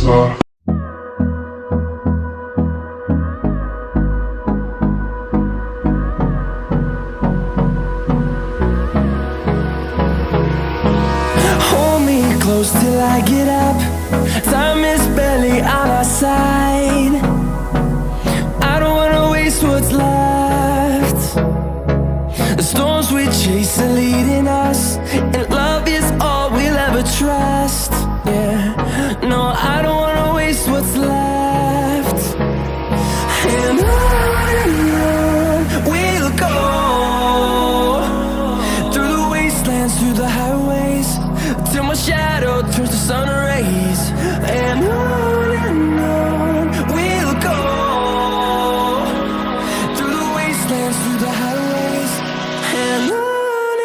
picsart. Hold me close till I get up. Time is barely on our side. I don't wanna waste what's left. The storms we chase are leading us, and love is all we'll ever trust. Yeah, no, I don't wanna waste what's left. And on we'll go, through the wastelands, through the highways, till my shadow turns to sun rays. And on we'll go, through the wastelands, through the highways, and on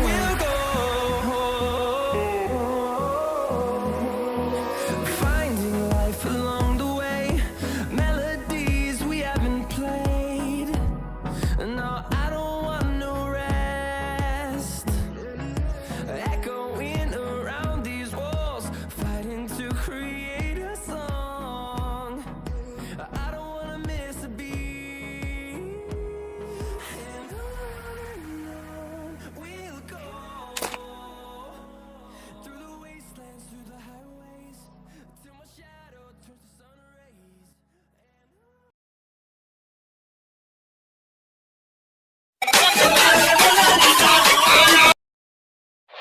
we'll go. Finding life along the way, melodies we haven't played. No, I don't want no rest. Echoing around these walls, fighting to create a song. I don't wanna miss a beat. And on we'll go, through the wastelands, through the highways, till my shadow turns to sun rays.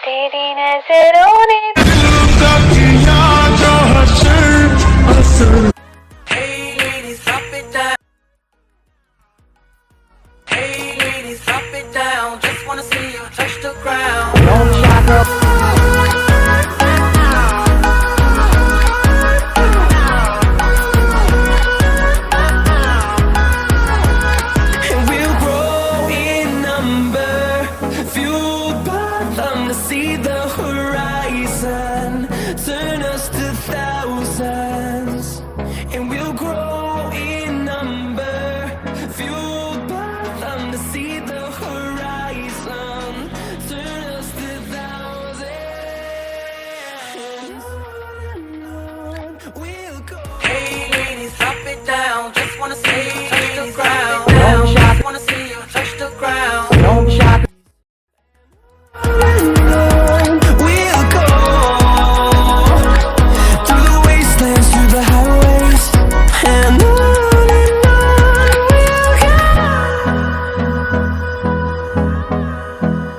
तेरी नजरों ने दिल का किया जो हसर असर